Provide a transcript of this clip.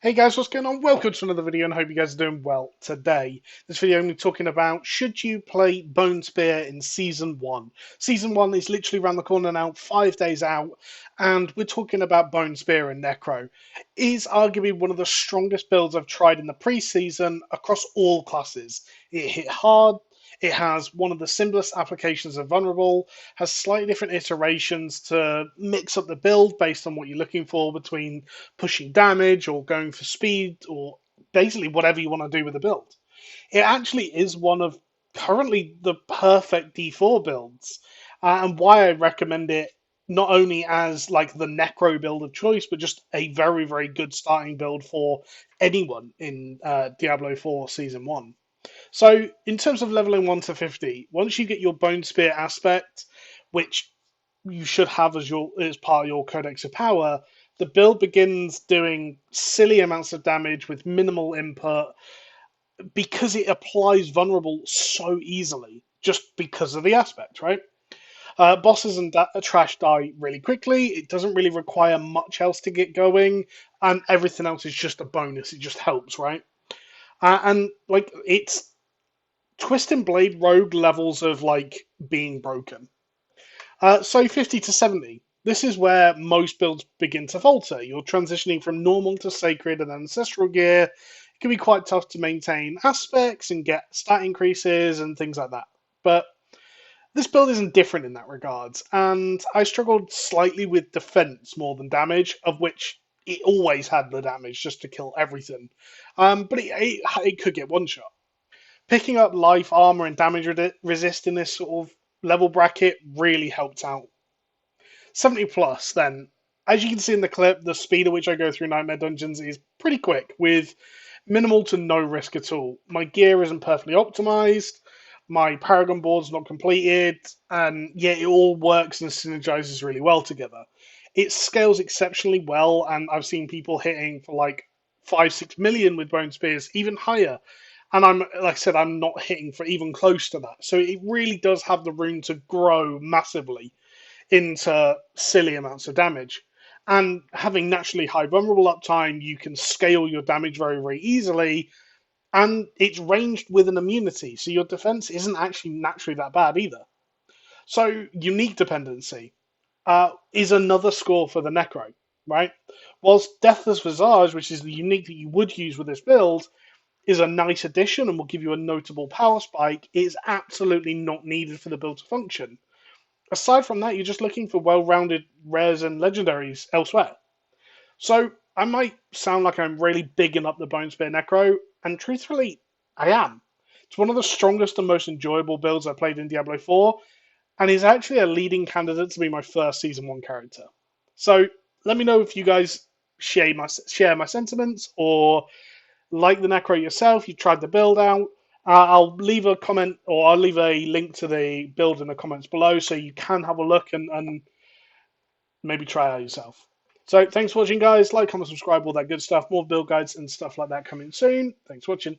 Hey guys, what's going on? Welcome to another video and I hope you guys are doing well today. This video I'm going to be talking about should you play Bone Spear in Season 1. Season 1 is literally around the corner now, 5 days out, and we're talking about Bone Spear and Necro. It is arguably one of the strongest builds I've tried in the pre-season across all classes. It hit hard, it has one of the simplest applications of Vulnerable, has slightly different iterations to mix up the build based on what you're looking for between pushing damage or going for speed or basically whatever you want to do with the build. It actually is one of currently the perfect D4 builds, and why I recommend it not only as like the Necro build of choice, but just a very, very good starting build for anyone in Diablo 4 Season 1. So, in terms of leveling 1 to 50, once you get your Bone Spear aspect, which you should have as part of your Codex of Power, the build begins doing silly amounts of damage with minimal input because it applies vulnerable so easily, just because of the aspect, right? Bosses and trash die really quickly. It doesn't really require much else to get going, and everything else is just a bonus. It just helps, right? And like it's Twist and Blade Rogue levels of like being broken. So 50 to 70. This is where most builds begin to falter. You're transitioning from normal to sacred and ancestral gear. It can be quite tough to maintain aspects and get stat increases and things like that. But this build isn't different in that regard, and I struggled slightly with defense more than damage, of which it always had the damage just to kill everything. But it could get one shot. Picking up life, armor, and damage resist in this sort of level bracket really helped out. 70 plus, then, as you can see in the clip, the speed at which I go through Nightmare Dungeons is pretty quick, with minimal to no risk at all. My gear isn't perfectly optimized, my Paragon board's not completed, and yet it all works and synergizes really well together. It scales exceptionally well, and I've seen people hitting for like 5-6 million with Bone Spears, even higher. And like I said, I'm not hitting for even close to that. So it really does have the room to grow massively into silly amounts of damage. And having naturally high vulnerable uptime, you can scale your damage very, very easily. And it's ranged with an immunity, so your defense isn't actually naturally that bad either. So, unique dependency is another score for the Necro, right? Whilst Deathless Visage, which is the unique that you would use with this build, is a nice addition and will give you a notable power spike, it is absolutely not needed for the build to function. Aside from that, you're just looking for well-rounded rares and legendaries elsewhere. So I might sound like I'm really bigging up the Bone Spear Necro, and truthfully, I am. It's one of the strongest and most enjoyable builds I played in Diablo 4, and is actually a leading candidate to be my first Season 1 character. So let me know if you guys share my sentiments, or like the Necro yourself, you tried the build out. I'll leave a comment or I'll leave a link to the build in the comments below so you can have a look and maybe try it out yourself. So thanks for watching, guys. Like, comment, subscribe, all that good stuff. More build guides and stuff like that coming soon. Thanks for watching.